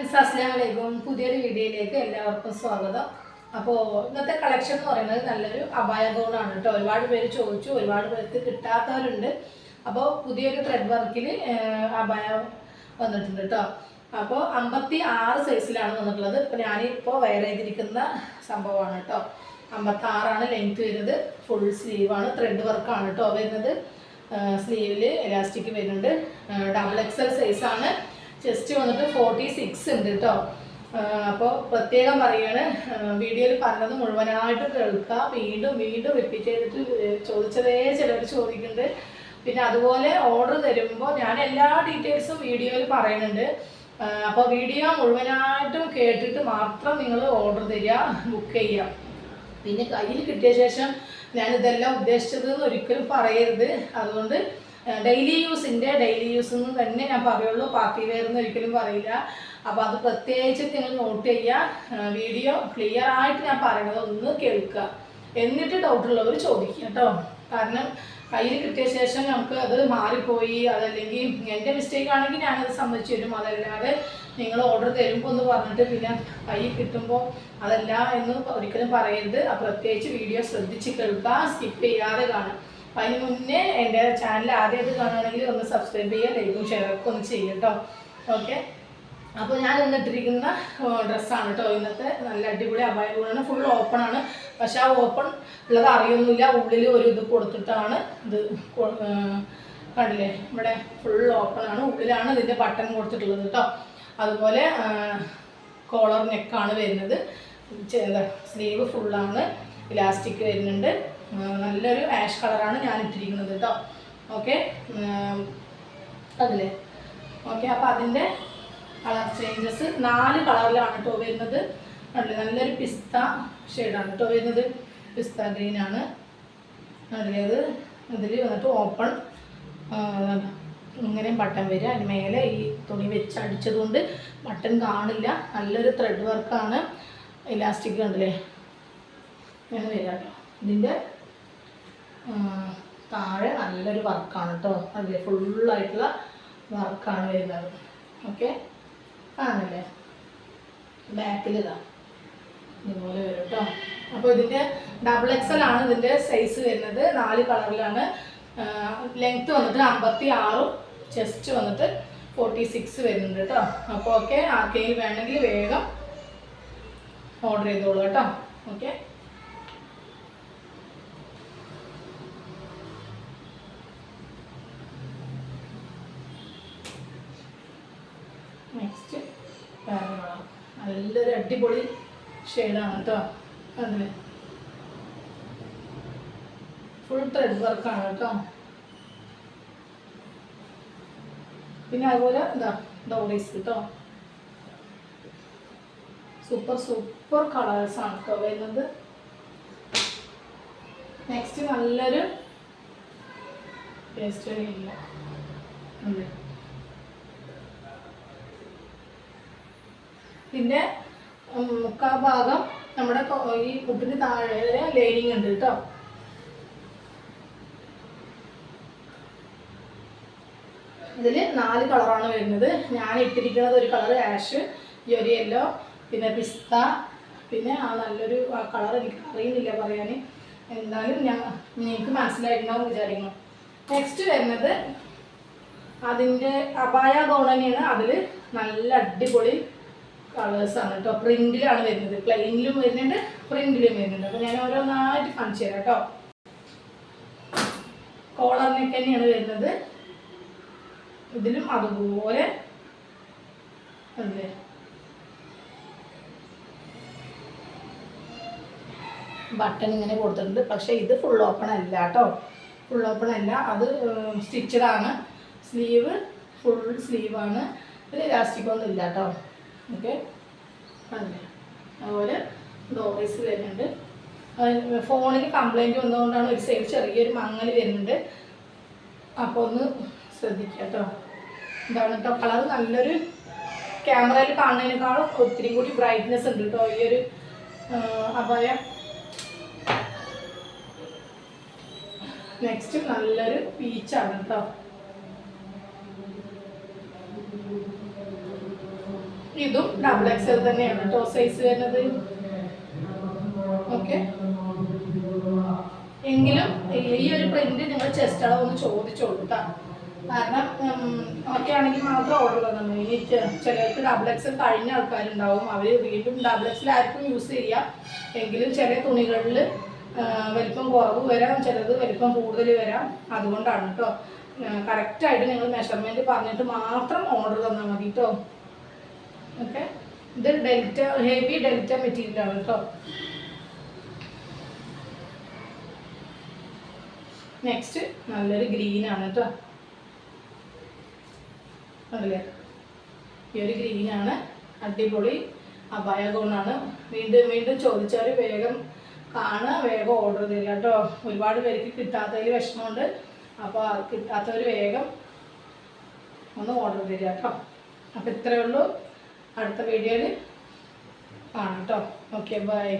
Friends അസ്സലാമു അലൈക്കും പുതിയൊരു വീഡിയോയിലേക്ക് എല്ലാവർക്കും സ്വാഗതം. അപ്പോൾ ഇന്നത്തെ കളക്ഷൻ എന്ന് പറയുന്നത് നല്ലൊരു അബായ ഗൗണാണ് കേട്ടോ. ഒരുപാട് പേര് ചോദിച്ചു, ഒരുപാട് പേർക്ക് കിട്ടാത്തവരുണ്ട്. അപ്പോൾ പുതിയൊരു ത്രെഡ് വർക്കിൽ അബായ വന്നിട്ടുണ്ട് കേട്ടോ. അപ്പോൾ 56 സൈസിലാണ് വന്നിട്ടുള്ളത്. ഇപ്പോൾ ഞാനിപ്പോൾ വെയർ ചെയ്തിരിക്കുന്ന സംഭവമാണ് കേട്ടോ. 56 ലെങ്ത് വരുന്നത്. ഫുൾ സ്ലീവാണ്, ത്രെഡ് വർക്കാണ് കേട്ടോ വരുന്നത്. സ്ലീവിൽ എലാസ്റ്റിക് വരുന്നുണ്ട്. ഡബിൾ എക്സൽ സൈസാണ്. ചെസ്റ്റ് വന്നിട്ട് 46 ഉണ്ട് കേട്ടോ. അപ്പോൾ പ്രത്യേകം പറയുകയാണ്, വീഡിയോയിൽ പറഞ്ഞത് മുഴുവനായിട്ട് കേൾക്കുക. വീണ്ടും വീണ്ടും റിപ്പീറ്റ് ചെയ്തിട്ട് ചോദിച്ചതേ ചിലർ ചോദിക്കുന്നുണ്ട്. പിന്നെ അതുപോലെ ഓർഡർ തരുമ്പോൾ ഞാൻ എല്ലാ ഡീറ്റെയിൽസും വീഡിയോയിൽ പറയുന്നുണ്ട്. അപ്പോൾ വീഡിയോ മുഴുവനായിട്ടും കേട്ടിട്ട് മാത്രം നിങ്ങൾ ഓർഡർ തരിക, ബുക്ക് ചെയ്യുക. പിന്നെ കയ്യിൽ കിട്ടിയ ശേഷം ഞാനിതെല്ലാം ഉദ്ദേശിച്ചതെന്ന് ഒരിക്കലും പറയരുത്. അതുകൊണ്ട് ഡെയിലി യൂസ് എന്ന് തന്നെ ഞാൻ പറയുള്ളൂ, പാർട്ടി വെയർ എന്ന് ഒരിക്കലും പറയില്ല. അപ്പോൾ അത് പ്രത്യേകിച്ച് നിങ്ങൾ നോട്ട് ചെയ്യുക. വീഡിയോ ക്ലിയർ ആയിട്ട് ഞാൻ പറയണത് ഒന്ന് കേൾക്കുക, എന്നിട്ട് ഡൗട്ടുള്ളവർ ചോദിക്കുക കേട്ടോ. കാരണം കയ്യിൽ കിട്ടിയ ശേഷം നമുക്ക് അത് മാറിപ്പോയി, അതല്ലെങ്കിൽ എൻ്റെ മിസ്റ്റേക്ക് ആണെങ്കിൽ ഞാനത് സമ്മതിച്ചു തരും. അതല്ലാതെ നിങ്ങൾ ഓർഡർ തരുമ്പോൾ ഒന്ന് പറഞ്ഞിട്ട് പിന്നെ കയ്യിൽ കിട്ടുമ്പോൾ അതല്ല എന്ന് ഒരിക്കലും പറയരുത്. പ്രത്യേകിച്ച് വീഡിയോ ശ്രദ്ധിച്ച് കേൾക്കുക, സ്കിപ്പ് ചെയ്യാതെ കാണുക. അപ്പം അതിന് മുന്നേ എൻ്റെ ചാനൽ ആദ്യമായിട്ട് കാണുകയാണെങ്കിൽ ഒന്ന് സബ്സ്ക്രൈബ് ചെയ്യുക, ലൈക്കും ഷെയറൊക്കെ ഒന്ന് ചെയ്യുക കേട്ടോ. ഓക്കെ, അപ്പോൾ ഞാൻ ഇന്നിട്ടിരിക്കുന്ന ഡ്രസ്സാണ് കേട്ടോ ഇന്നത്തെ. നല്ല അടിപൊളി അബായ ഗൗണാണ്. ഫുൾ ഓപ്പണാണ്. പക്ഷെ ആ ഓപ്പൺ ഉള്ളത് അറിയൊന്നുമില്ല. ഉള്ളിൽ ഒരു ഇത് കൊടുത്തിട്ടാണ് ഇത് കണ്ടില്ലേ, ഇവിടെ ഫുൾ ഓപ്പണാണ്. ഉള്ളിലാണ് ഇതിൻ്റെ ബട്ടൺ കൊടുത്തിട്ടുള്ളത് കേട്ടോ. അതുപോലെ കോളർ നെക്കാണ് വരുന്നത്. സ്ലീവ് ഫുള്ളാണ്, ഇലാസ്റ്റിക് വരുന്നുണ്ട്. നല്ലൊരു ആഷ് കളറാണ് ഞാൻ ഇട്ടിരിക്കുന്നത് കേട്ടോ. ഓക്കെ, അതില്ലേ. ഓക്കെ, അപ്പോൾ അതിൻ്റെ കളർ ചേഞ്ചസ് 4 കളറിലാണ് കേട്ടോ വരുന്നത്. നല്ലൊരു പിസ്ത ഷെയ്ഡാണ് കേട്ടോ വരുന്നത്. പിസ്ത ഗ്രീനാണ് അതിലേത്. ഇതിൽ വന്നിട്ട് ഓപ്പൺ ഇങ്ങനെയും ബട്ടൺ വരിക. അതിന് മേലെ ഈ തുണി വെച്ച് അടിച്ചതുകൊണ്ട് ബട്ടൺ കാണില്ല. നല്ലൊരു ത്രെഡ് വർക്കാണ്. ഇലാസ്റ്റിക് കണ്ടില്ലേ, ഇങ്ങനെ വരിക കേട്ടോ. ഇതിൻ്റെ താഴെ നല്ലൊരു വർക്കാണ് കേട്ടോ. അതിൽ ഫുള്ളായിട്ടുള്ള വർക്കാണ് വരുന്നത്. ഓക്കെ, ആണല്ലേ. ബാക്കിൽ ഇതാ ഇതുപോലെ വരും കേട്ടോ. അപ്പോൾ ഇതിൻ്റെ ഡബിൾ എക്സൽ ആണ് ഇതിൻ്റെ സൈസ് വരുന്നത്. 4 കളറിലാണ്. ലെങ്ത്ത് വന്നിട്ട് 56, ചെസ്റ്റ് വന്നിട്ട് 46 വരുന്നുണ്ട് കേട്ടോ. അപ്പോൾ ഓക്കെ, ആർക്കെങ്കിലും വേണമെങ്കിൽ വേഗം ഓർഡർ ചെയ്തോളൂ കേട്ടോ. ഓക്കെ, നെക്സ്റ്റ് നല്ലൊരു അടിപൊളി ഷെയ്ഡാണ് കേട്ടോ. അതിൽ ഫുൾ ത്രെഡ് വർക്കാണ് കേട്ടോ. പിന്നെ അതുപോലെ ഇതാ ഡോറീസ് കേട്ടോ. സൂപ്പർ കളേഴ്സാണ് കേട്ടോ വരുന്നത്. നെക്സ്റ്റ് നല്ലൊരു പേസ്റ്റ് ഇല്ല, പിന്നെ മുക്കാൽ ഭാഗം നമ്മുടെ ഈ മുട്ടിന് താഴെ ലൈനിങ് ഉണ്ട് കേട്ടോ. ഇതിൽ 4 കളറാണ് വരുന്നത്. ഞാൻ ഇട്ടിരിക്കുന്നത് ഒരു കളർ ആഷ്, ഈ ഒരു യെല്ലോ, പിന്നെ പിസ്ത, പിന്നെ ആ നല്ലൊരു ആ കളർ എനിക്ക് അറിയുന്നില്ല പറയാൻ. എന്തായാലും നിങ്ങൾക്ക് മനസ്സിലായിട്ടുണ്ടാവും വിചാരിക്കണം. നെക്സ്റ്റ് വരുന്നത് അതിൻ്റെ അബായ ഗൗൺ തന്നെയാണ്. അതിൽ നല്ല അടിപൊളി കളേഴ്സാണ് കേട്ടോ. പ്രിന്റിലാണ് വരുന്നത്. പ്ലെയിനിലും വരുന്നുണ്ട്, പ്രിന്റിലും വരുന്നുണ്ട്. അപ്പോൾ ഞാൻ ഓരോന്നായിട്ട് കാണിച്ചു തരാം കേട്ടോ. കോളർ നെക്ക് തന്നെയാണ് വരുന്നത്. ഇതിലും അതുപോലെ അല്ലേ ബട്ടൺ ഇങ്ങനെ കൊടുത്തിട്ടുണ്ട്. പക്ഷേ ഇത് ഫുൾ ഓപ്പൺ അല്ല കേട്ടോ. ഫുൾ ഓപ്പൺ അല്ല, അത് സ്റ്റിച്ചഡാണ്. Sleeve full സ്ലീവാണ്. ഇതിൽ ഇലാസ്റ്റിക്കൊന്നും ഇല്ല കേട്ടോ. ഓക്കെ, അല്ലേ. അതുപോലെ ഡോറീസ് വരുന്നുണ്ട്. ഫോണിൽ കംപ്ലൈൻറ്റ് വന്നതുകൊണ്ടാണ് ഒരു സൈഡ് ചെറിയൊരു മങ്ങൽ വരുന്നുണ്ട്. അപ്പോൾ ഒന്ന് ശ്രദ്ധിക്കുക കേട്ടോ. ഇതാണ് കേട്ടോ കളർ. നല്ലൊരു ക്യാമറയിൽ കാണുന്നതിനേക്കാളും ഒത്തിരി കൂടി ബ്രൈറ്റ്നെസ് ഉണ്ട് കേട്ടോ ഈ ഒരു അബായ. നെക്സ്റ്റ് നല്ലൊരു പീച്ചാണ് കേട്ടോ. ഇതും ഡബിൾ എക്സൽ തന്നെയാണ് കേട്ടോ സൈസ് വരുന്നത്. ഓക്കെ, എങ്കിലും ഈ ഒരു പ്രിന്റ് നിങ്ങൾ ചെസ്റ്റ് അളവ് ഒന്ന് ചോദിച്ചോളൂ കേട്ടോ. കാരണം ഓക്കെ ആണെങ്കിൽ മാത്രം ഓർഡർ തന്നു. ഇനി ചിലർക്ക് ഡബിൾ എക്സൽ കഴിഞ്ഞ ആൾക്കാരുണ്ടാവും, അവർ വീണ്ടും ഡബിൾ എക്സൽ ആയിരിക്കും യൂസ് ചെയ്യുക. എങ്കിലും ചില തുണികളിൽ വലിപ്പം കുറവ് വരാം, ചിലത് വലിപ്പം കൂടുതൽ വരാം. അതുകൊണ്ടാണ് കേട്ടോ. കറക്റ്റായിട്ട് നിങ്ങൾ മെഷർമെൻറ്റ് പറഞ്ഞിട്ട് മാത്രം ഓർഡർ തന്നാൽ മതി കേട്ടോ. ഓക്കെ, ഇത് ഡെൽറ്റ ഹെവി ഡെൽറ്റ മെറ്റീരിയലാണ് കേട്ടോ. നെക്സ്റ്റ് നല്ലൊരു ഗ്രീനാണ് കേട്ടോ. അതല്ലേ, ഈ ഒരു ഗ്രീനാണ്, അടിപൊളി അബായ ഗൗണാണ്. വീണ്ടും വീണ്ടും ചോദിച്ചാൽ വേഗം കാണുക, വേഗം ഓർഡർ തരിക കേട്ടോ. ഒരുപാട് പേർക്ക് കിട്ടാത്തതിൽ വിഷമമുണ്ട്. അപ്പോൾ കിട്ടാത്തവർ വേഗം ഒന്ന് ഓർഡർ തരിക കേട്ടോ. അപ്പോൾ ഇത്രയേ ഉള്ളൂ. അടുത്ത വീഡിയോയിൽ കാണാം കേട്ടോ. Okay, by.